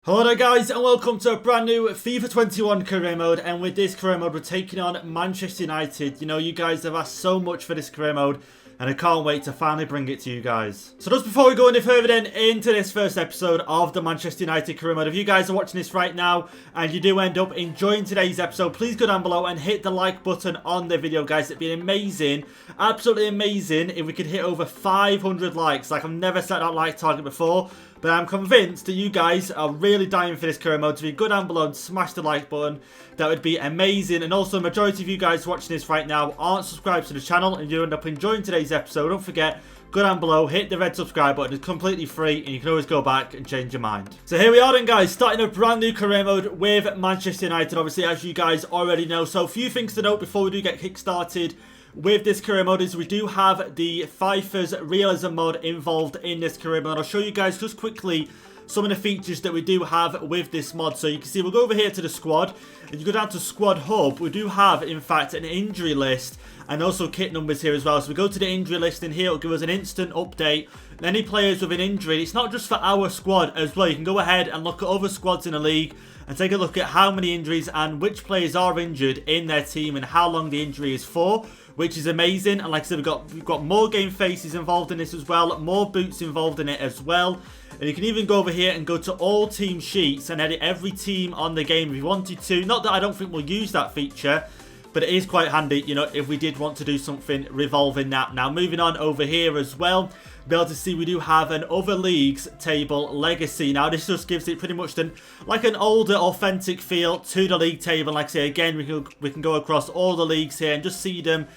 Hello there guys and welcome to a brand new FIFA 21 career mode, and with this career mode we're taking on Manchester United. You know, you guys have asked so much for this career mode and I can't wait to finally bring it to you guys. So just before we go any further then into this first episode of the Manchester United career mode, if you guys are watching this right now and you do end up enjoying today's episode, please go down below and hit the like button on the video guys. It'd be amazing, absolutely amazing if we could hit over 500 likes. Like, I've never set that like target before, but I'm convinced that you guys are really dying for this career mode. So if you go down below and smash the like button, that would be amazing. And also, the majority of you guys watching this right now aren't subscribed to the channel and you end up enjoying today's episode. Don't forget, go down below, hit the red subscribe button. It's completely free and you can always go back and change your mind. So here we are then guys, starting a brand new career mode with Manchester United, obviously, as you guys already know. So a few things to note before we do get kick-started with this career mode is we do have the FIFA's realism mod involved in this career mode. I'll show you guys just quickly some of the features that we do have with this mod. So you can see we'll go over here to the squad and you go down to squad hub. We do have in fact an injury list and also kit numbers here as well. So we go to the injury list and here it'll give us an instant update. Any players with an injury, it's not just for our squad as well. You can go ahead and look at other squads in the league and take a look at how many injuries and which players are injured in their team and how long the injury is for, which is amazing. And like I said, we've got more game faces involved in this as well, more boots involved in it as well. And you can even go over here and go to all team sheets and edit every team on the game if you wanted to. Not that I don't think we'll use that feature, but it is quite handy, you know, if we did want to do something revolving that. Now, moving on over here as well, be able to see we do have an other leagues table legacy. Now, this just gives it pretty much like an older, authentic feel to the league table. Like I say, again, we can go across all the leagues here and just see them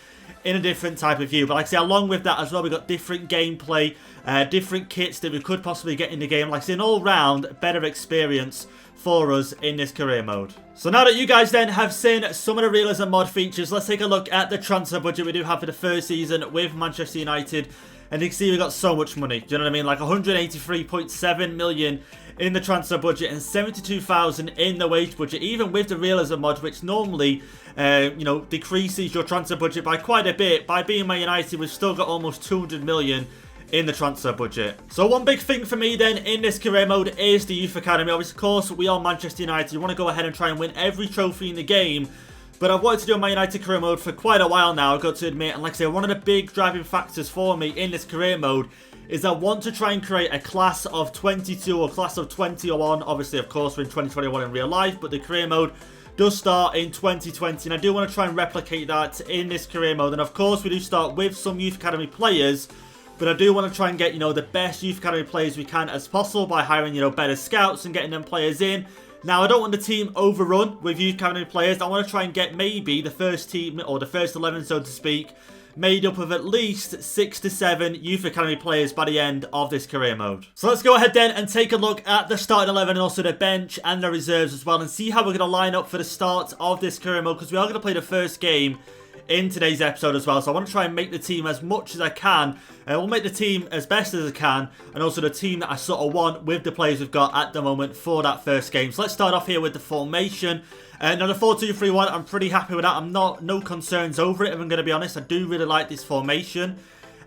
in a different type of view. But like I say, along with that as well, we've got different gameplay, different kits that we could possibly get in the game. Like I say, an all-round better experience for us in this career mode. So now that you guys then have seen some of the realism mod features, let's take a look at the transfer budget we do have for the first season with Manchester United. And you can see we've got so much money. Do you know what I mean? Like 183.7 million in the transfer budget and 72,000 in the wage budget, even with the realism mod, which normally you know, decreases your transfer budget by quite a bit. By being Man United, we've still got almost 200 million in the transfer budget. So one big thing for me then in this career mode is the youth academy. Obviously, of course, we are Manchester United. You want to go ahead and try and win every trophy in the game. But I've wanted to do a Man United career mode for quite a while now, I've got to admit. And like I say, one of the big driving factors for me in this career mode is I want to try and create a class of 22 or class of 21. Obviously, of course, we're in 2021 in real life, but the career mode does start in 2020. And I do want to try and replicate that in this career mode. And of course, we do start with some youth academy players. But I do want to try and get, you know, the best youth academy players we can as possible by hiring, you know, better scouts and getting them players in. Now, I don't want the team overrun with youth academy players. I want to try and get maybe the first team, or the first 11, so to speak, made up of at least 6 to 7 youth academy players by the end of this career mode. So let's go ahead then and take a look at the starting 11 and also the bench and the reserves as well, and see how we're going to line up for the start of this career mode, because we are going to play the first game in today's episode as well. So I want to try and make the team as much as I can. We'll make the team as best as I can, and also the team that I sort of want with the players we've got at the moment for that first game. So let's start off here with the formation. Now the 4-2-3-1, I'm pretty happy with that. I'm no concerns over it, if I'm going to be honest. I do really like this formation.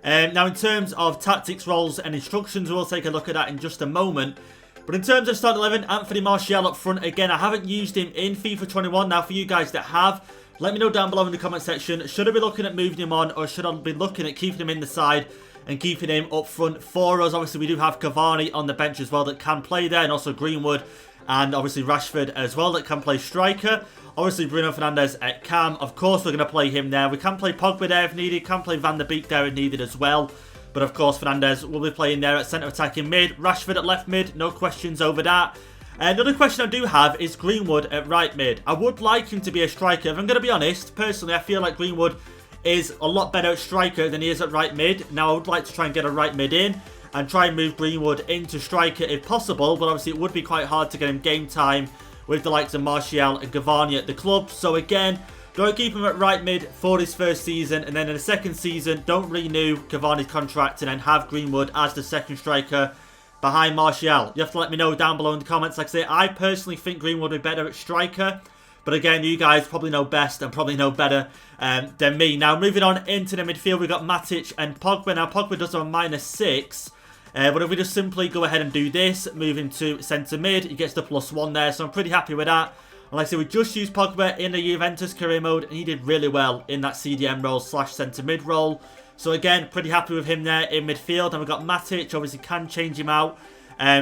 Now in terms of tactics, roles and instructions, we'll take a look at that in just a moment. But in terms of starting 11, Anthony Martial up front. Again, I haven't used him in FIFA 21. Now for you guys that have, let me know down below in the comment section. Should I be looking at moving him on, or should I be looking at keeping him in the side and keeping him up front for us? Obviously, we do have Cavani on the bench as well that can play there, and also Greenwood and obviously Rashford as well that can play striker. Obviously, Bruno Fernandes at cam. Of course, we're going to play him there. We can play Pogba there if needed. Can play Van der Beek there if needed as well. But of course, Fernandes will be playing there at centre attacking mid. Rashford at left mid. No questions over that. Another question I do have is Greenwood at right mid. I would like him to be a striker. If I'm going to be honest, personally, I feel like Greenwood is a lot better at striker than he is at right mid. Now, I would like to try and get a right mid in and try and move Greenwood into striker if possible. But obviously, it would be quite hard to get him game time with the likes of Martial and Cavani at the club. So again, don't keep him at right mid for this first season. And then in the second season, don't renew Cavani's contract and then have Greenwood as the second striker behind Martial. You have to let me know down below in the comments. Like I say, I personally think Greenwood would be better at striker. But again, you guys probably know best and probably know better than me. Now, moving on into the midfield, we've got Matic and Pogba. Now, Pogba does have a -6. But if we just simply go ahead and do this, move into centre mid, he gets the +1 there. So I'm pretty happy with that. And like I said, we just used Pogba in the Juventus career mode, and he did really well in that CDM role / centre mid role. So again, pretty happy with him there in midfield. And we've got Matic, obviously can change him out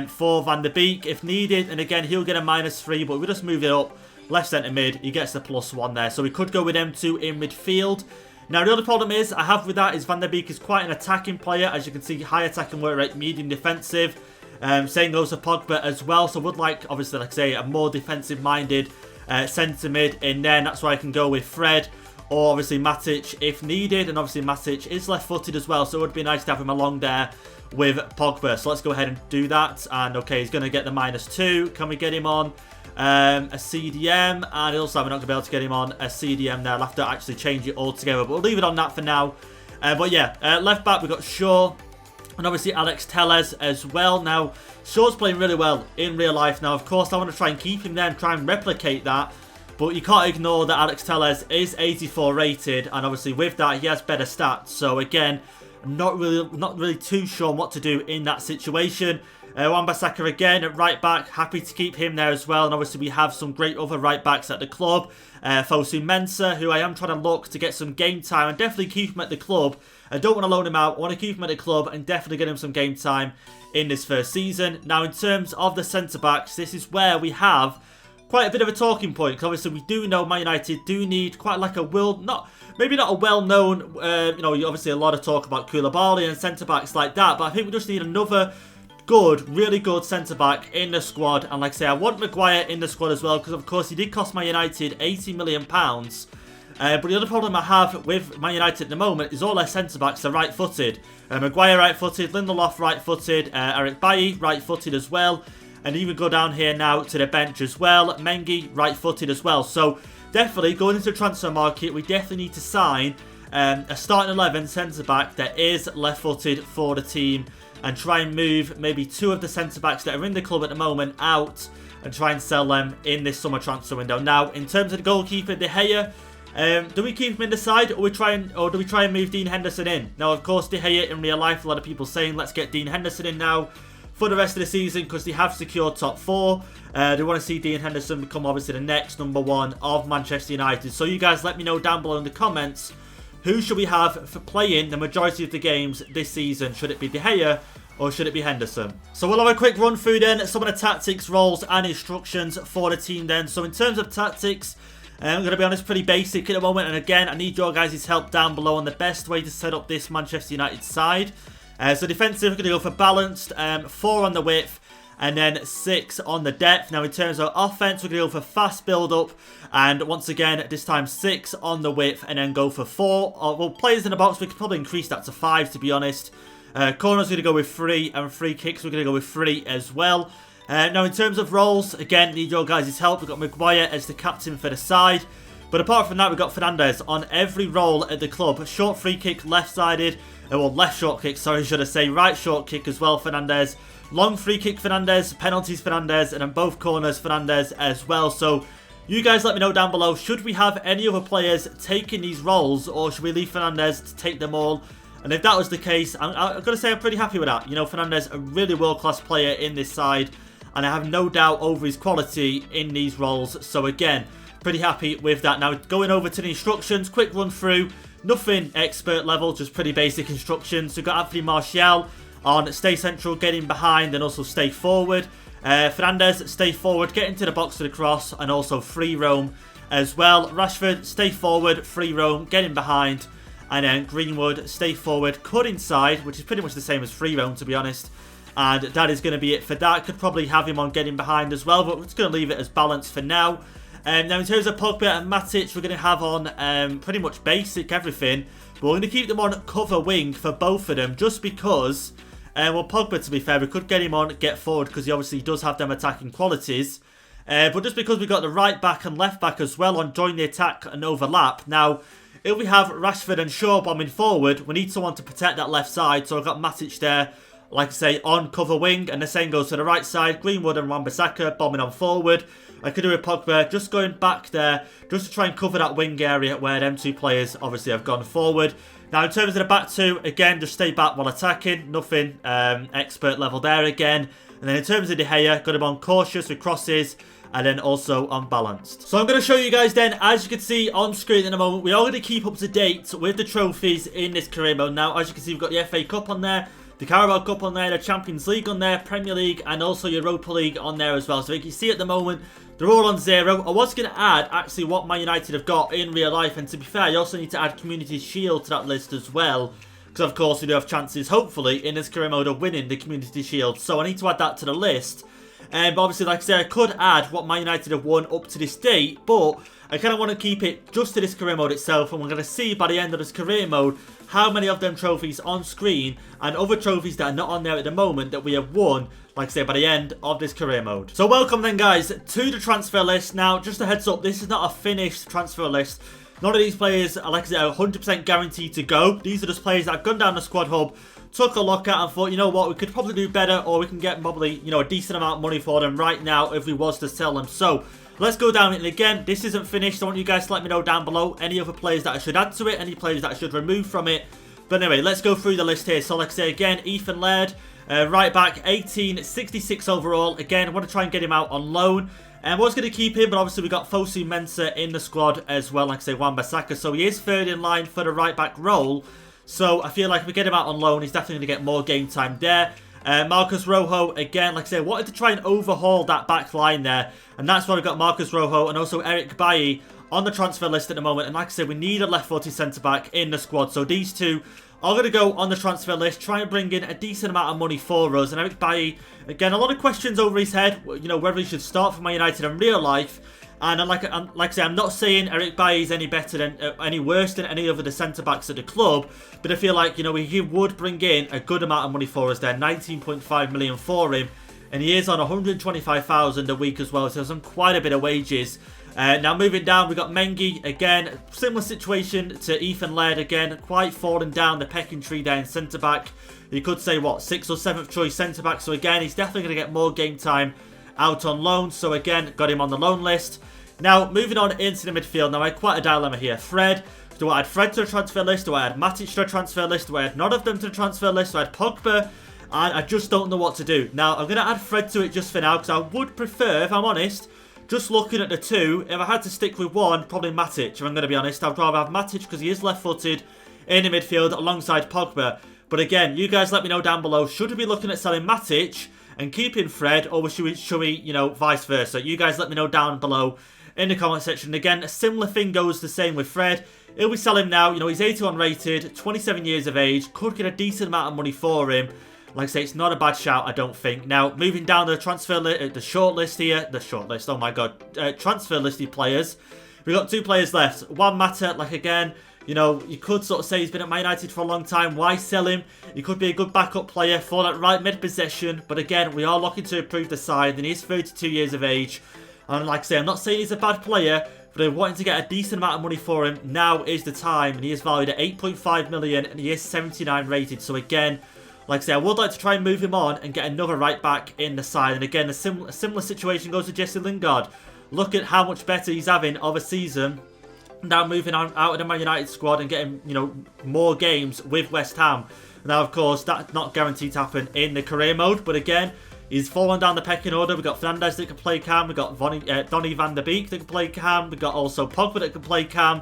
for Van der Beek if needed. And again, he'll get a -3, but we just move it up. Left centre mid, he gets the +1 there. So we could go with them two in midfield. Now, the other problem I have with that is Van der Beek is quite an attacking player. As you can see, high attacking work rate, medium defensive. Same goes for Pogba as well. So would like, obviously, like I say, a more defensive-minded centre mid in there. And that's why I can go with Fred or obviously Matic if needed. And obviously Matic is left-footed as well. So it would be nice to have him along there with Pogba. So let's go ahead and do that. And okay, he's going to get the -2. Can we get him on a CDM? And also we're not going to be able to get him on a CDM there. I'll have to actually change it all together. But we'll leave it on that for now. But yeah, left back we've got Shaw. And obviously Alex Telles as well. Now, Shaw's playing really well in real life. Now, of course, I want to try and keep him there and try and replicate that. But you can't ignore that Alex Telles is 84 rated. And obviously with that, he has better stats. So again, I'm not really too sure what to do in that situation. Wan-Bissaka again at right back. Happy to keep him there as well. And obviously we have some great other right backs at the club. Fosu Mensah, who I am trying to look to get some game time. And definitely keep him at the club. I don't want to loan him out. I want to keep him at the club and definitely get him some game time in this first season. Now, in terms of the centre-backs, this is where we have quite a bit of a talking point. Because obviously, we do know Man United do need quite like a maybe not a well-known, you know, obviously a lot of talk about Koulibaly and centre-backs like that. But I think we just need another really good centre-back in the squad. And like I say, I want Maguire in the squad as well. Because, of course, he did cost Man United £80 million. But the other problem I have with Man United at the moment is all their centre-backs are right-footed. Maguire right-footed, Lindelof right-footed, Eric Bailly right-footed as well. And even go down here now to the bench as well. Mengi right-footed as well. So definitely going into the transfer market, we definitely need to sign a starting 11 centre-back that is left-footed for the team. And try and move maybe 2 of the centre-backs that are in the club at the moment out. And try and sell them in this summer transfer window. Now, in terms of the goalkeeper, De Gea, do we keep him in the side or do we try and move Dean Henderson in? Now, of course, De Gea in real life, a lot of people saying let's get Dean Henderson in now for the rest of the season because they have secured top 4. They want to see Dean Henderson become obviously the next #1 of Manchester United. So you guys let me know down below in the comments, who should we have for playing the majority of the games this season? Should it be De Gea or should it be Henderson? So we'll have a quick run through then some of the tactics, roles and instructions for the team then. So in terms of tactics, I'm going to be honest, pretty basic at the moment. And again, I need your guys' help down below on the best way to set up this Manchester United side. So defensive, we're going to go for balanced, 4 on the width, and then 6 on the depth. Now, in terms of offense, we're going to go for fast build-up. And once again, this time 6 on the width, and then go for 4. Well, players in the box, we could probably increase that to 5, to be honest. Corners, we're going to go with 3, and free kicks, we're going to go with 3 as well. Now, in terms of roles, again, need your guys' help. We've got Maguire as the captain for the side. But apart from that, we've got Fernandes on every role at the club. Short free kick, left-sided. Well, left short kick, sorry, should I say. Right short kick as well, Fernandes. Long free kick, Fernandes. Penalties, Fernandes. And then both corners, Fernandes as well. So, you guys let me know down below. Should we have any other players taking these roles? Or should we leave Fernandes to take them all? And if that was the case, I'm going to say I'm pretty happy with that. You know, Fernandes, a really world-class player in this side. And I have no doubt over his quality in these roles. So again, pretty happy with that. Now, going over to the instructions, quick run through. Nothing expert level, just pretty basic instructions. So we've got Anthony Martial on stay central, get in behind, and also stay forward. Fernandes, stay forward, get into the box for the cross, and also free roam as well. Rashford, stay forward, free roam, get in behind. And then Greenwood, stay forward, cut inside, which is pretty much the same as free roam, to be honest. And that is going to be it for that. Could probably have him on getting behind as well, but we're just going to leave it as balanced for now. Now, in terms of Pogba and Matic, we're going to have on pretty much basic everything. But we're going to keep them on cover wing for both of them, just because, well, Pogba, to be fair, we could get him on get forward because he obviously does have them attacking qualities. But just because we've got the right back and left back as well on join the attack and overlap. Now, if we have Rashford and Shaw bombing forward, we need someone to protect that left side. So I've got Matic there, like I say, on cover wing. And the same goes to the right side. Greenwood and Wan-Bissaka bombing on forward. I could do with Pogba just going back there, just to try and cover that wing area where them 2 players obviously have gone forward. Now, in terms of the back two, again, just stay back while attacking. Nothing expert level there again. And then in terms of De Gea, got him on cautious with crosses. And then also unbalanced. So I'm going to show you guys then, as you can see on screen in the moment, we are going to keep up to date with the trophies in this career mode. Now, as you can see, we've got the FA Cup on there, the Carabao Cup on there, the Champions League on there, Premier League, and also Europa League on there as well. So you can see at the moment, they're all on 0. I was going to add, actually, what Man United have got in real life. And to be fair, you also need to add Community Shield to that list as well. Because, of course, we do have chances, hopefully, in this career mode of winning the Community Shield. So I need to add that to the list. But obviously, like I said, I could add what Man United have won up to this date, but I kind of want to keep it just to this career mode itself, and we're going to see by the end of this career mode how many of them trophies on screen and other trophies that are not on there at the moment that we have won, like I say, by the end of this career mode. So welcome then, guys, to the transfer list. Now, just a heads up, this is not a finished transfer list. None of these players are, like I said, 100% guaranteed to go. These are just players that have gone down the squad hub, took a look at and thought, you know what, we could probably do better, or we can get probably, you know, a decent amount of money for them right now if we was to sell them. So let's go down it. And again, this isn't finished. I want you guys to let me know down below any other players that I should add to it, any players that I should remove from it. But anyway, let's go through the list here. So like I say again, Ethan Laird, right back, 18, 66 overall. Again, I want to try and get him out on loan. And I was going to keep him, but obviously we got Fosu Mensah in the squad as well, like I say, Wan-Bissaka. So he is third in line for the right back role. So I feel like if we get him out on loan, he's definitely going to get more game time there. Marcus Rojo, again, like I said, wanted to try and overhaul that back line there. And that's why we've got Marcus Rojo and also Eric Bailly on the transfer list at the moment. And like I said, we need a left-footed centre-back in the squad. So these two are going to go on the transfer list, try and bring in a decent amount of money for us. And Eric Bailly, again, a lot of questions over his head, you know, whether he should start for Man United in real life. And like I say, I'm not saying Eric Bailly is any better than, any worse than any of the centre-backs at the club. But I feel like, you know, he would bring in a good amount of money for us there. 19.5 million for him. And he is on 125,000 a week as well. So there's on quite a bit of wages. Now moving down, we've got Mengi. Again, similar situation to Ethan Laird again. Quite falling down the pecking tree there in centre-back. You could say, what, 6th or 7th choice centre-back. So again, he's definitely going to get more game time out on loan. So again, got him on the loan list. Now, moving on into the midfield. Now, I had quite a dilemma here. Fred. Do I add Fred to the transfer list? Do I add Matic to the transfer list? Do I add none of them to the transfer list? Do I add Pogba? And I just don't know what to do. Now, I'm going to add Fred to it just for now, because I would prefer, if I'm honest, just looking at the two, if I had to stick with one, probably Matic. If I'm going to be honest, I'd rather have Matic because he is left-footed in the midfield alongside Pogba. But again, you guys let me know down below. Should we be looking at selling Matic and keeping Fred, or should we, you know, vice versa? You guys let me know down below in the comment section. Again, a similar thing goes the same with Fred. If we sell him now, you know, he's 81 rated, 27 years of age, could get a decent amount of money for him. Like I say, it's not a bad shout, I don't think. Now, moving down the transfer list, the short list here, oh my god, transfer listed players. We've got 2 players left. Juan Mata, like again, you know, you could sort of say he's been at Man United for a long time. Why sell him? He could be a good backup player for that right mid position. But again, we are looking to improve the side, and he's 32 years of age. And like I say, I'm not saying he's a bad player, but I'm wanting to get a decent amount of money for him. Now is the time, and he is valued at 8.5 million, and he is 79 rated. So again, like I say, I would like to try and move him on and get another right back in the side. And again, a similar situation goes to Jesse Lingard. Look at how much better he's having of a season. Now moving on out of the Man United squad and getting, you know, more games with West Ham. Now, of course, that's not guaranteed to happen in the career mode. But again, he's fallen down the pecking order. We've got Fernandes that can play cam. We've got Donny van der Beek that can play cam. We've got also Pogba that can play cam.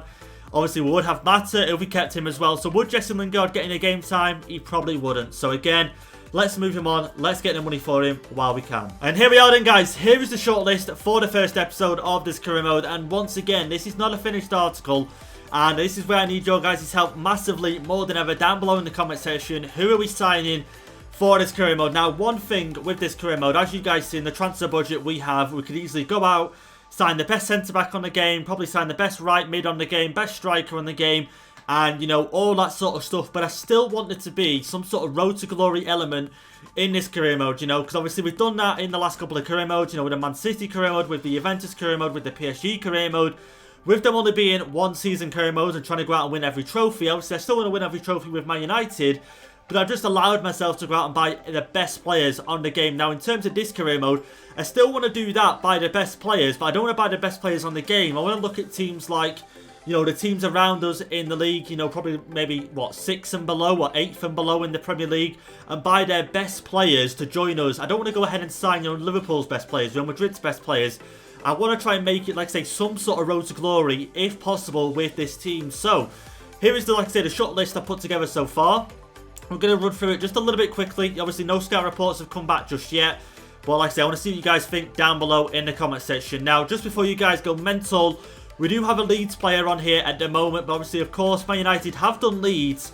Obviously, we would have Mata if we kept him as well. So would Jesse Lingard get any game time? He probably wouldn't. So again, let's move him on. Let's get the money for him while we can. And here we are then, guys. Here is the shortlist for the first episode of this career mode. And once again, this is not a finished article. And this is where I need your guys' help massively, more than ever, down below in the comment section. Who are we signing for this career mode? Now, one thing with this career mode, as you guys see in the transfer budget we have, we could easily go out, sign the best centre-back on the game, probably sign the best right mid on the game, best striker on the game, and, you know, all that sort of stuff. But I still want it to be some sort of road to glory element in this career mode, you know, because obviously we've done that in the last couple of career modes, you know, with the Man City career mode, with the Juventus career mode, with the PSG career mode. With them only being one season career mode and trying to go out and win every trophy, obviously I still want to win every trophy with Man United, but I've just allowed myself to go out and buy the best players on the game. Now, in terms of this career mode, I still want to do that, buy the best players, but I don't want to buy the best players on the game. I want to look at teams like you know, the teams around us in the league, you know, probably maybe, what, 6th and below or 8th and below in the Premier League, and buy their best players to join us. I don't want to go ahead and sign, you know, Liverpool's best players, Real Madrid's best players. I want to try and make it, like I say, some sort of road to glory, if possible, with this team. So, here is the, like I say, the shot list I put together so far. We're going to run through it just a little bit quickly. Obviously, no scout reports have come back just yet. But like I say, I want to see what you guys think down below in the comment section. Now, just before you guys go mental, we do have a Leeds player on here at the moment. But obviously, of course, Man United have done business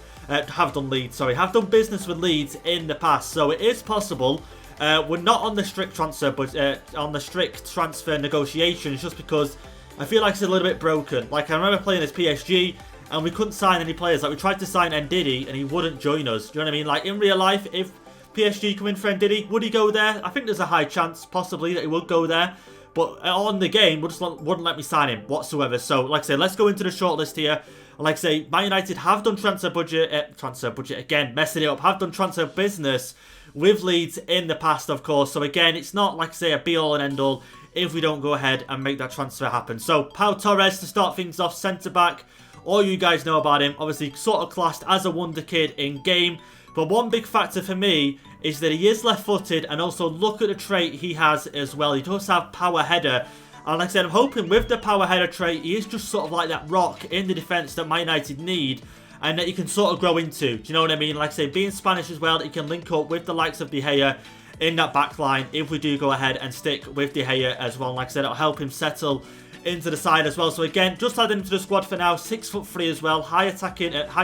with Leeds in the past. So it is possible. We're not on the strict transfer, but on the strict transfer negotiations, just because I feel like it's a little bit broken. Like, I remember playing as PSG, and we couldn't sign any players. Like, we tried to sign Ndidi, and he wouldn't join us. Do you know what I mean? Like, in real life, if PSG come in for Ndidi, would he go there? I think there's a high chance, possibly, that he would go there. But on the game, wouldn't let me sign him whatsoever. So, like I say, let's go into the shortlist here. And like I say, Man United have done transfer budget again, messing it up, have done transfer business with Leeds in the past, of course. So again, it's not, like I say, a be-all and end-all if we don't go ahead and make that transfer happen. So, Pau Torres to start things off, centre-back. All you guys know about him, obviously sort of classed as a wonder kid in game. But one big factor for me is that he is left-footed, and also look at the trait he has as well. He does have power header. And like I said, I'm hoping with the power header trait, he is just sort of like that rock in the defence that Man United need, and that you can sort of grow into. Do you know what I mean? Like I say, being Spanish as well, that he can link up with the likes of De Gea in that back line if we do go ahead and stick with De Gea as well. And like I said, it'll help him settle into the side as well. So again, just add him to the squad for now. 6'3" as well, high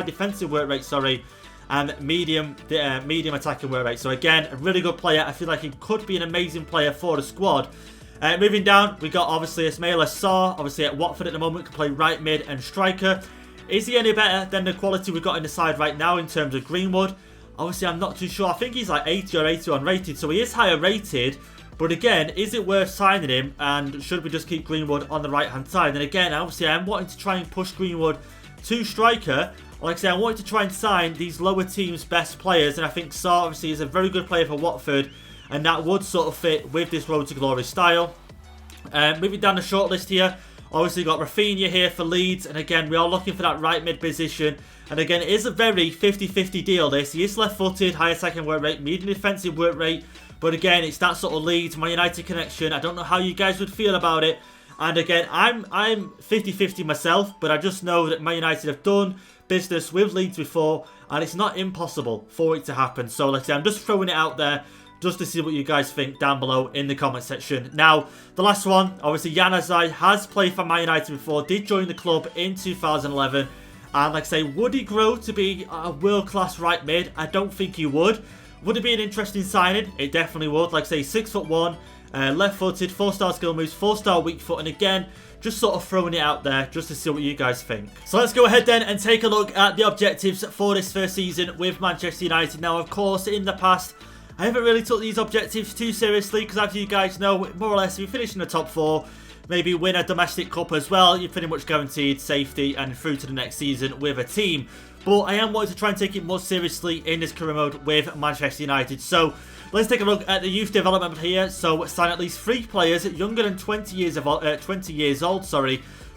defensive work rate, sorry, and medium attacking work rate. So again, a really good player. I feel like he could be an amazing player for the squad. Moving down, we got obviously Ismaila Sarr, obviously at Watford at the moment, can play right mid and striker. Is he any better than the quality we've got in the side right now in terms of Greenwood? Obviously, I'm not too sure. I think he's like 80 or 81 rated, so he is higher rated. But again, is it worth signing him? And should we just keep Greenwood on the right-hand side? And again, obviously, I'm wanting to try and push Greenwood to striker. Like I say, I wanted to try and sign these lower teams' best players. And I think Sarr, obviously, is a very good player for Watford. And that would sort of fit with this Road to Glory style. Moving down the shortlist here. Obviously, got Rafinha here for Leeds. And again, we are looking for that right mid position. And again, it is a very 50-50 deal, this. He is left-footed, high attacking work rate, medium defensive work rate. But again, it's that sort of Leeds, Man United connection. I don't know how you guys would feel about it. And again, I'm 50-50 myself. But I just know that Man United have done business with Leeds before. And it's not impossible for it to happen. So, like I say, I'm just throwing it out there, just to see what you guys think down below in the comment section. Now, the last one, obviously, Januzaj has played for Man United before, did join the club in 2011. And like I say, would he grow to be a world-class right mid? I don't think he would. Would it be an interesting signing? It definitely would. Like I say, 6'1", left-footed, 4-star skill moves, 4-star weak foot. And again, just sort of throwing it out there just to see what you guys think. So let's go ahead then and take a look at the objectives for this first season with Manchester United. Now, of course, in the past, I haven't really took these objectives too seriously because, as you guys know, more or less, if you finish in the top 4, maybe win a domestic cup as well, you're pretty much guaranteed safety and through to the next season with a team. But I am wanting to try and take it more seriously in this career mode with Manchester United. So let's take a look at the youth development here. So sign at least 3 players younger than 20 years old,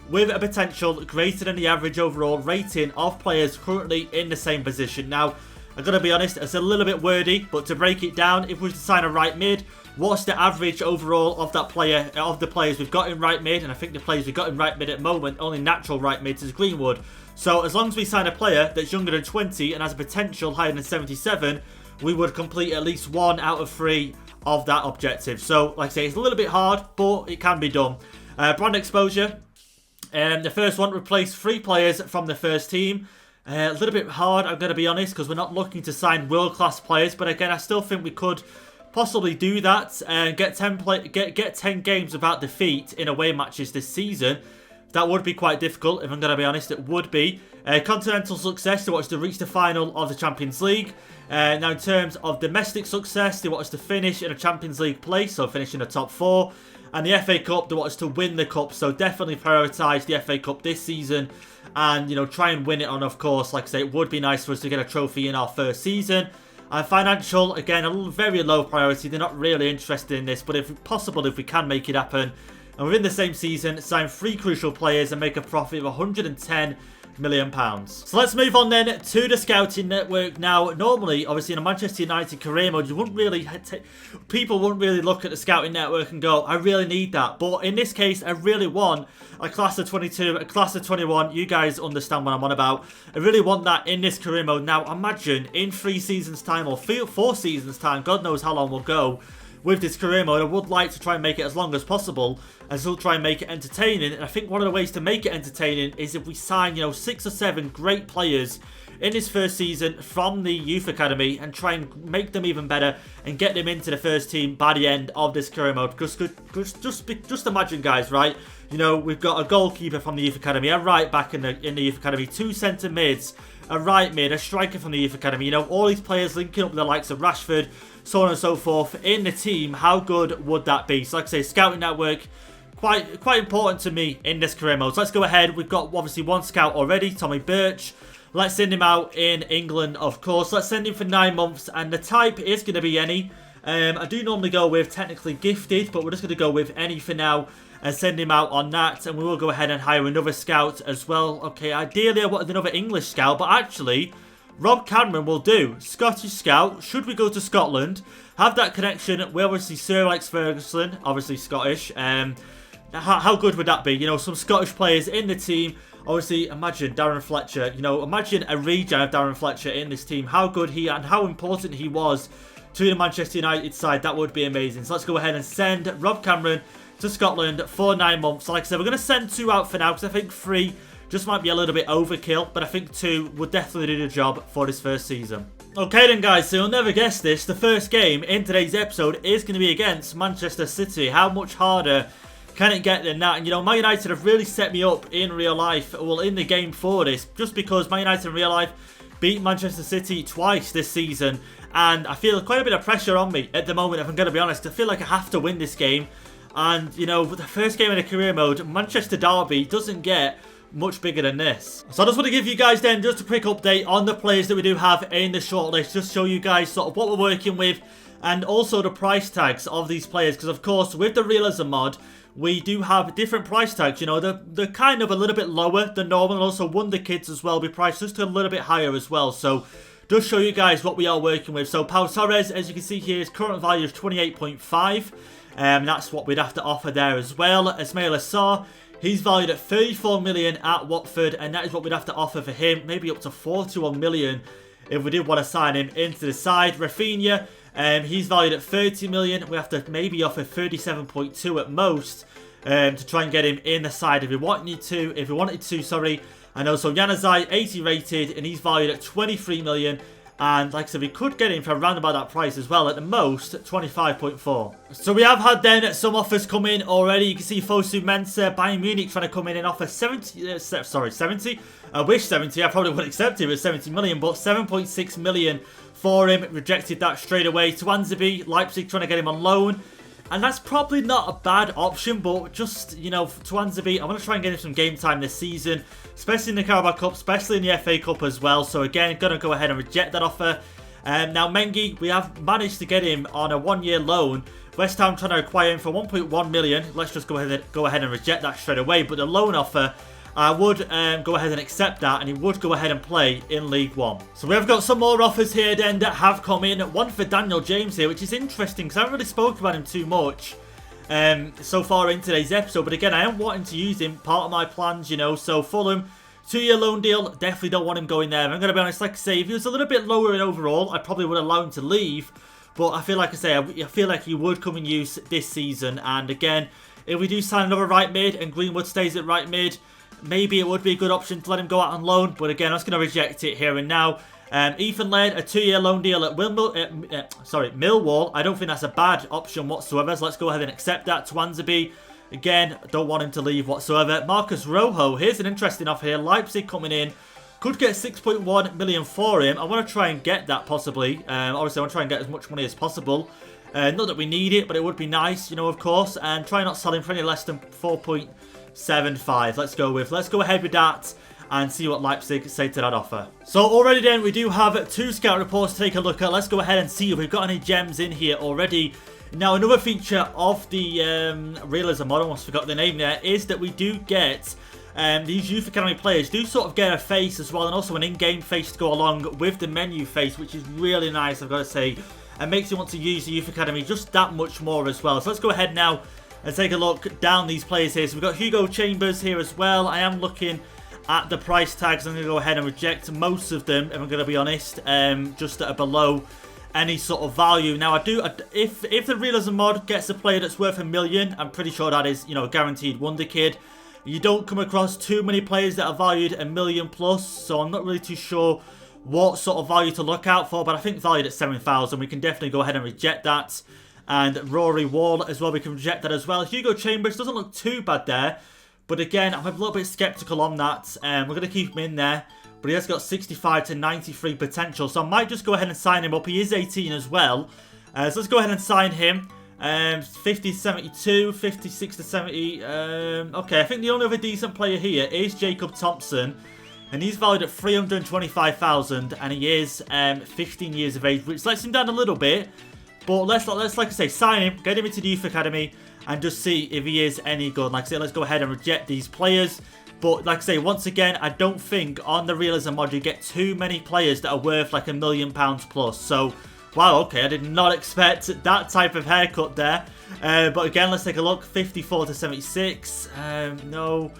with a potential greater than the average overall rating of players currently in the same position. Now, I've got to be honest, it's a little bit wordy, but to break it down, if we were to sign a right mid, what's the average overall of that player, of the players we've got in right mid? And I think the players we've got in right mid at the moment, only natural right mids, is Greenwood. So as long as we sign a player that's younger than 20 and has a potential higher than 77, we would complete at least 1 out of 3 of that objective. So, like I say, it's a little bit hard, but it can be done. Brand exposure. The first one, replace 3 players from the first team. A little bit hard, I'm going to be honest, because we're not looking to sign world-class players. But again, I still think we could possibly do that and get 10 games without defeat in away matches this season. That would be quite difficult, if I'm going to be honest. It would be. Continental success, they want us to reach the final of the Champions League. Now, in terms of domestic success, they want us to finish in a Champions League place, so finish in the top 4. And the FA Cup, they want us to win the Cup, so definitely prioritise the FA Cup this season. And, you know, try and win it on, of course. Like I say, it would be nice for us to get a trophy in our first season. And financial, again, a very low priority. They're not really interested in this, but if possible, if we can make it happen, and within the same season sign 3 crucial players and make a profit of £110 million. So let's move on then to the scouting network. Now, normally, obviously, in a Manchester United career mode, you wouldn't really people wouldn't really look at the scouting network and go, I really need that. But in this case, I really want a class of 22, a class of 21. You guys understand what I'm on about. I really want that in this career mode. Now, imagine in 3 seasons time or 4 seasons time, God knows how long we'll go with this career mode. I would like to try and make it as long as possible and still try and make it entertaining. And I think one of the ways to make it entertaining is if we sign, 6 or 7 great players in this first season from the youth academy and try and make them even better and get them into the first team by the end of this career mode. Because just imagine, guys, right? We've got a goalkeeper from the youth academy, a right back in the youth academy, 2 centre mids, a right mid, a striker from the youth academy. All these players linking up with the likes of Rashford, so on and so forth in the team. How good would that be? So like I say, scouting network, quite important to me in this career mode. So let's go ahead. We've got obviously 1 scout already, Tommy Birch. Let's send him out in England, of course. Let's send him for 9 months, and the type is going to be any. I do normally go with technically gifted, but we're just going to go with any for now and send him out on that. And we will go ahead and hire another scout as well. Okay, ideally I wanted another English scout, but actually Rob Cameron will do. Scottish scout. Should we go to Scotland? Have that connection with obviously Sir Alex Ferguson, obviously Scottish. How good would that be? Some Scottish players in the team. Obviously, imagine Darren Fletcher. Imagine a regen of Darren Fletcher in this team. How good he and how important he was to the Manchester United side. That would be amazing. So let's go ahead and send Rob Cameron to Scotland for 9 months. So like I said, we're going to send 2 out for now because I think 3 just might be a little bit overkill, but I think 2 would definitely do the job for this first season. Okay then, guys, so you'll never guess this. The first game in today's episode is going to be against Manchester City. How much harder can it get than that? And Man United have really set me up in real life, well, in the game for this, just because Man United in real life beat Manchester City twice this season, and I feel quite a bit of pressure on me at the moment, if I'm going to be honest. I feel like I have to win this game, and the first game in a career mode, Manchester Derby, doesn't get much bigger than this. So I just want to give you guys then just a quick update on the players that we do have in the shortlist, just show you guys sort of what we're working with and also the price tags of these players, because of course with the realism mod we do have different price tags. They're kind of a little bit lower than normal, and also Wonder Kids as well be priced just a little bit higher as well. So just show you guys what we are working with. So Pau Torres, as you can see here, his current value is 28.5. That's what we'd have to offer there as well. Ismail Assar, he's valued at 34 million at Watford, and that is what we'd have to offer for him. Maybe up to 41 million if we did want to sign him into the side. Rafinha, he's valued at 30 million. We have to maybe offer 37.2 at most to try and get him in the side if we wanted to, sorry. And also Januzaj, 80 rated, and he's valued at 23 million. And like I said, we could get him for around about that price as well, at the most 25.4. So we have had then some offers come in already. You can see Fosu Mensah, Bayern Munich trying to come in and offer 70. I wish 70, I probably would accept it with 70 million, but 7.6 million for him. Rejected that straight away. Tuanzebe, Leipzig trying to get him on loan. And that's probably not a bad option, but just, Tuanzebe, I want to try and get him some game time this season, especially in the Carabao Cup, especially in the FA Cup as well. So again, going to go ahead and reject that offer. Now Mengi, we have managed to get him on a 1-year loan. West Ham trying to acquire him for 1.1 million. Let's just go ahead and reject that straight away. But the loan offer, I would go ahead and accept that, and he would go ahead and play in League One. So we have got some more offers here then that have come in. One for Daniel James here, which is interesting because I haven't really spoken about him too much so far in today's episode. But again, I am wanting to use him, part of my plans, So Fulham, 2-year loan deal, definitely don't want him going there. I'm going to be honest, like I say, if he was a little bit lower in overall, I probably would allow him to leave. But I feel like I feel like he would come in use this season. And again, if we do sign another right mid and Greenwood stays at right mid, maybe it would be a good option to let him go out on loan. But again, I'm just going to reject it here and now. Ethan Laird, a 2-year loan deal at Millwall. I don't think that's a bad option whatsoever. So let's go ahead and accept that. Tuanzebe, again, don't want him to leave whatsoever. Marcus Rojo, here's an interesting offer here. Leipzig coming in. Could get 6.1 million for him. I want to try and get that possibly. Obviously, I want to try and get as much money as possible. Not that we need it, but it would be nice, of course. And try not to sell him for any less than 4.75. Let's go ahead with that and see what Leipzig say to that offer. So already then, we do have 2 scout reports to take a look at. Let's go ahead and see if we've got any gems in here already Now, another feature of the realism mod, I almost forgot the name there, is that we do get these Youth Academy players do sort of get a face as well, and also an in-game face to go along with the menu face, which is really nice, I've got to say. And makes you want to use the Youth Academy just that much more as well. So let's go ahead now and take a look down these players here. So we've got Hugo Chambers here as well. I am looking at the price tags. I'm going to go ahead and reject most of them, if I'm going to be honest, just that are below any sort of value. Now, if the realism mod gets a player that's worth $1 million, I'm pretty sure that is, you know, a guaranteed wonder kid. You don't come across too many players that are valued $1 million plus, so I'm not really too sure what sort of value to look out for, but I think valued at 7,000, we can definitely go ahead and reject that. And Rory Wall as well, we can reject that as well. Hugo Chambers doesn't look too bad there, but again, I'm a little bit skeptical on that. We're going to keep him in there, but he has got 65 to 93 potential, so I might just go ahead and sign him up. He is 18 as well, so let's go ahead and sign him. 50 to 72, 56 to 70. Okay, I think the only other decent player here is Jacob Thompson, and he's valued at 325,000, and he is 15 years of age, which lets him down a little bit. But let's like I say, sign him, get him into the Youth Academy, and just see if he is any good. Like I say, let's go ahead and reject these players. But like I say, once again, I don't think on the realism mod you get too many players that are worth like £1 million plus. So, wow, okay, I did not expect that type of haircut there. But again, let's take a look. 54 to 76. No.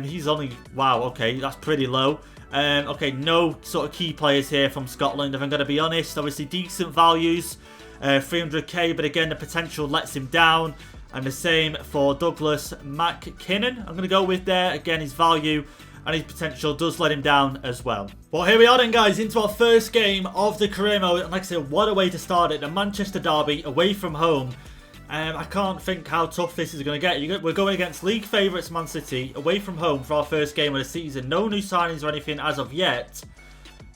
He's only, wow, okay, that's pretty low. Okay, no sort of key players here from Scotland, if I'm going to be honest. Obviously, decent values, 300k, but again, the potential lets him down. And the same for Douglas McKinnon. I'm going to go with there. Again, his value and his potential does let him down as well. Well, here we are then, guys, into our first game of the career mode. And like I said, what a way to start it. The Manchester derby away from home. I can't think how tough this is going to get. We're going against league favourites Man City away from home for our first game of the season. No new signings or anything as of yet.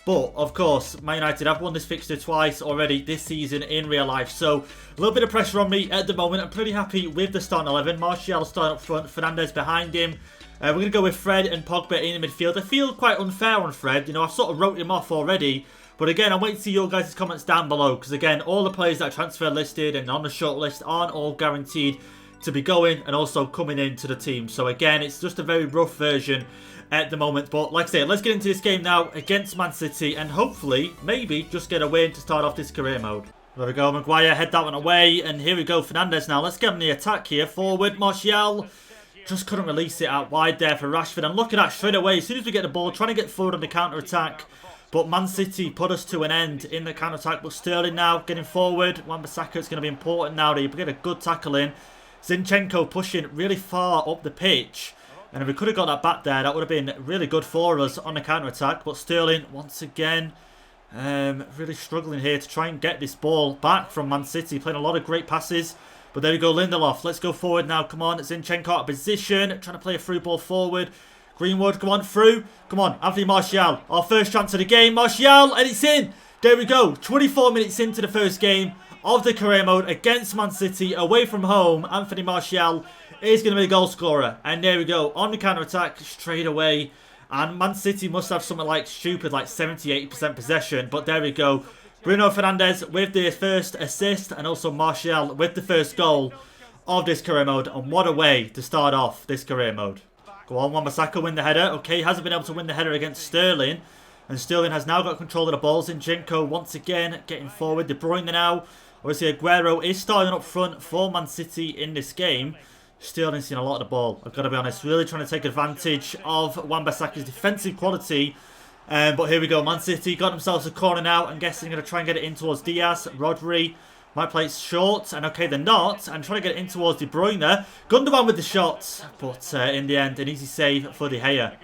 But, of course, Man United have won this fixture twice already this season in real life. So, a little bit of pressure on me at the moment. I'm pretty happy with the starting 11. Martial starting up front, Fernandes behind him. We're going to go with Fred and Pogba in the midfield. I feel quite unfair on Fred. You know, I've sort of wrote him off already. But again, I'm waiting to see your guys' comments down below. Because again, all the players that are transfer listed and on the short list aren't all guaranteed to be going and also coming into the team. So again, it's just a very rough version at the moment. But like I say, let's get into this game now against Man City. And hopefully, maybe just get a win to start off this career mode. There we go, Maguire, head that one away. And here we go, Fernandes now. Let's get him the attack here. Forward, Martial. Just couldn't release it out wide there for Rashford. And look at that straight away. As soon as we get the ball, trying to get forward on the counter-attack. But Man City put us to an end in the counter-attack. But Sterling now getting forward. Wan-Bissaka, it's going to be important now to get a good tackle in. Zinchenko pushing really far up the pitch. And if we could have got that back there, that would have been really good for us on the counter-attack. But Sterling, once again, really struggling here to try and get this ball back from Man City. Playing a lot of great passes. But there we go, Lindelof. Let's go forward now. Come on, Zinchenko out of position. Trying to play a through ball forward. Greenwood, come on, through. Come on, Anthony Martial. Our first chance of the game. Martial, and it's in. There we go. 24 minutes into the first game of the career mode against Man City. Away from home, Anthony Martial is going to be the goal scorer. And there we go. On the counter-attack, straight away. And Man City must have something like stupid, like 70-80% possession. But there we go. Bruno Fernandes with the first assist. And also Martial with the first goal of this career mode. And what a way to start off this career mode. Go on, Wan-Bissaka win the header. Okay, hasn't been able to win the header against Sterling. And Sterling has now got control of the ball. Zinchenko once again getting forward. De Bruyne now. Obviously, Aguero is starting up front for Man City in this game. Sterling's seen a lot of the ball, I've got to be honest. Really trying to take advantage of Wan-Bissaka's defensive quality. But here we go. Man City got themselves a corner now. I'm guessing they're going to try and get it in towards Diaz. Rodri might play it short. And okay, they're not. And trying to get it in towards De Bruyne. Gundogan with the shot. But in the end, an easy save for De Gea.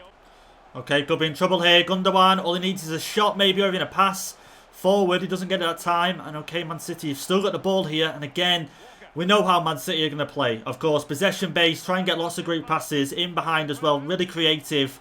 Okay, could be in trouble here. Gundogan, all he needs is a shot maybe or even a pass forward. He doesn't get it that time. And okay, Man City have still got the ball here. And again, we know how Man City are going to play. Of course, possession-based. Try and get lots of great passes in behind as well. Really creative.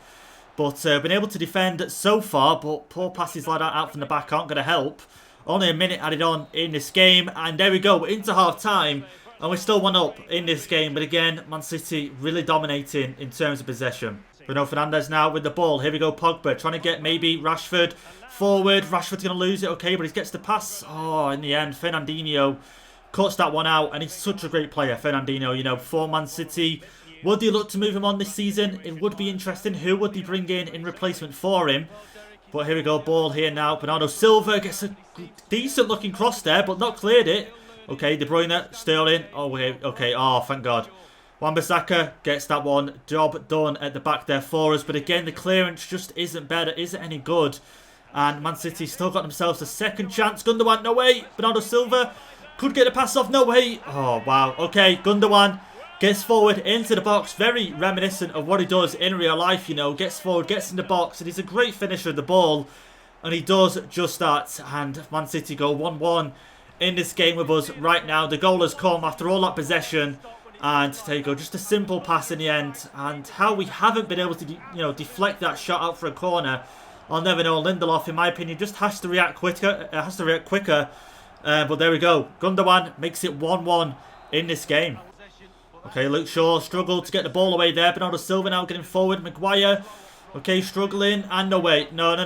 But been able to defend so far. But poor passes like that out from the back aren't going to help. Only a minute added on in this game. And there we go. We're into half-time. And we're still 1-up in this game. But again, Man City really dominating in terms of possession. Bruno Fernandes now with the ball. Here we go, Pogba. Trying to get maybe Rashford forward. Rashford's going to lose it. Okay, but he gets the pass. Oh, in the end, Fernandinho cuts that one out, and he's such a great player, Fernandinho, you know, for Man City. Would they look to move him on this season? It would be interesting. Who would they bring in replacement for him? But here we go, ball here now. Bernardo Silva gets a decent looking cross there, but not cleared it. Okay, De Bruyne, Sterling. Oh, okay, oh, thank God. Wan-Bissaka gets that one. Job done at the back there for us. But again, the clearance just isn't better, isn't any good. And Man City still got themselves a second chance. Gundogan, no way. Bernardo Silva could get a pass off, no way. Oh, wow. Okay, Gundogan gets forward into the box. Very reminiscent of what he does in real life, you know. Gets forward, gets in the box, and he's a great finisher of the ball. And he does just that. And Man City go 1-1 in this game with us right now. The goal has come after all that possession. And there you go, just a simple pass in the end. And how we haven't been able to, deflect that shot out for a corner, I'll never know. Lindelof, in my opinion, just has to react quicker. But there we go. Gundogan makes it 1-1 in this game. Okay, Luke Shaw struggled to get the ball away there. Bernardo Silva now getting forward. Maguire, okay, struggling. And no, wait. No.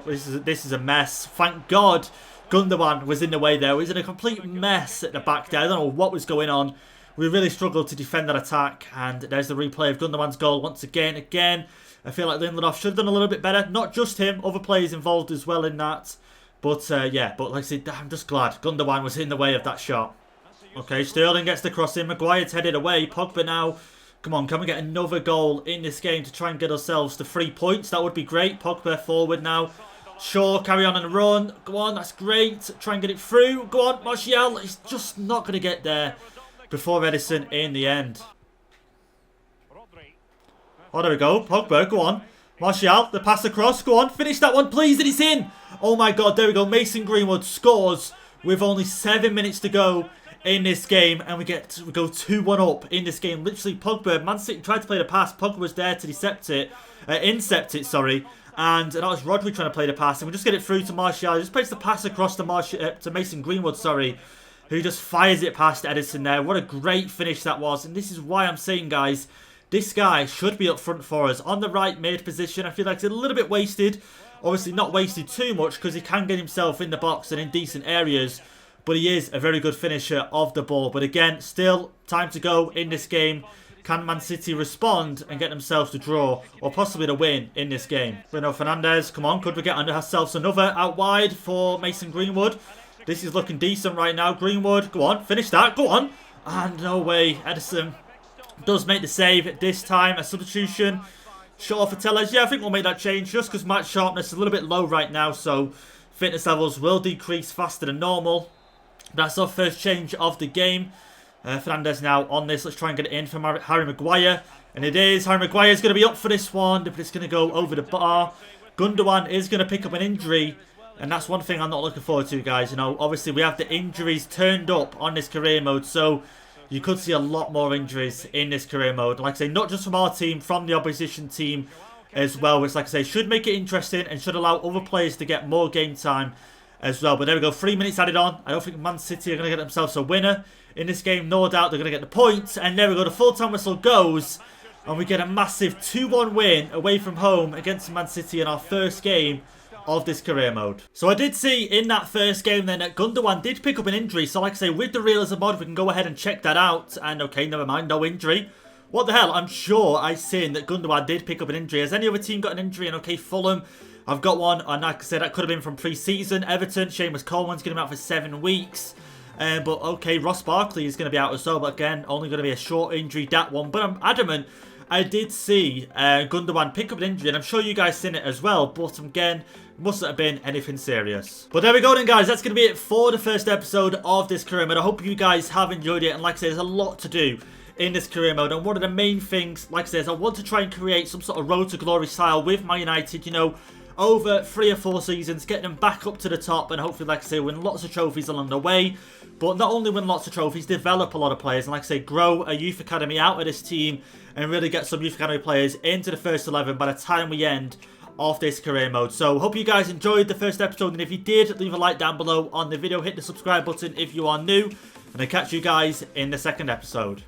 This is a mess. Thank God Gundogan was in the way there. He was in a complete mess at the back there. I don't know what was going on. We really struggled to defend that attack. And there's the replay of Gundogan's goal once again. I feel like Lindelof should have done a little bit better. Not just him, other players involved as well in that. But yeah, but like I said, I'm just glad Gundogan was in the way of that shot. Okay, Sterling gets the cross in. Maguire's headed away. Pogba now. Come on, can we get another goal in this game to try and get ourselves to 3 points? That would be great. Pogba forward now. Shaw, carry on and run. Go on, that's great. Try and get it through. Go on, Martial. He's just not going to get there before Edison in the end. Oh, there we go. Pogba, go on. Martial, the pass across. Go on, finish that one, please. And it's in. Oh, my God. There we go. Mason Greenwood scores with only 7 minutes to go in this game. And we go 2-1 up in this game. Literally, Pogba, Man City tried to play the pass. Pogba was there to intercept it, sorry. And that was Rodri trying to play the pass. And we just get it through to Martial. Just plays the pass across to Mason Greenwood, sorry. Who just fires it past Edison there. What a great finish that was. And this is why I'm saying, guys, this guy should be up front for us. On the right mid position, I feel like it's a little bit wasted. Obviously not wasted too much because he can get himself in the box and in decent areas. But he is a very good finisher of the ball. But again, still time to go in this game. Can Man City respond and get themselves to draw or possibly to win in this game? Bruno Fernandes, come on. Could we get ourselves another out wide for Mason Greenwood? This is looking decent right now. Greenwood, go on. Finish that. Go on. And no way. Edison does make the save this time. A substitution. Shaw for Tellez. Yeah, I think we'll make that change just because match sharpness is a little bit low right now. So fitness levels will decrease faster than normal. That's our first change of the game. Fernandes now on this. Let's try and get it in from Harry Maguire. And it is. Harry Maguire is going to be up for this one. But it's going to go over the bar. Gundogan is going to pick up an injury. And that's one thing I'm not looking forward to, guys. You know, obviously we have the injuries turned up on this career mode. So you could see a lot more injuries in this career mode. Like I say, not just from our team, from the opposition team as well. Which, like I say, should make it interesting and should allow other players to get more game time as well. But there we go. 3 minutes added on. I don't think Man City are going to get themselves a winner in this game. No doubt they're going to get the points. And there we go. The full-time whistle goes. And we get a massive 2-1 win away from home against Man City in our first game of this career mode. So I did see in that first game then that Gundogan did pick up an injury. So like I say, with the realism mod, we can go ahead and check that out. And okay, never mind, no injury. What the hell? I'm sure I seen that Gundogan did pick up an injury. Has any other team got an injury? And okay, Fulham, I've got one. And like I said, that could have been from pre-season. Everton, Seamus Coleman's going to be out for 7 weeks. But okay, Ross Barkley is going to be out as well. But again, only going to be a short injury, that one. But I'm adamant I did see Gundogan pick up an injury. And I'm sure you guys seen it as well. But again, mustn't have been anything serious. But there we go then, guys. That's going to be it for the first episode of this career mode. I hope you guys have enjoyed it. And like I said, there's a lot to do in this career mode. And one of the main things, like I said, is I want to try and create some sort of road to glory style with Man United, you know, over 3 or 4 seasons, get them back up to the top, and hopefully, like I say, win lots of trophies along the way. But not only win lots of trophies, develop a lot of players, and like I say, grow a youth academy out of this team, and really get some youth academy players into the first 11 by the time we end off this career mode. So hope you guys enjoyed the first episode, and if you did, leave a like down below on the video, hit the subscribe button if you are new, and I'll catch you guys in the second episode.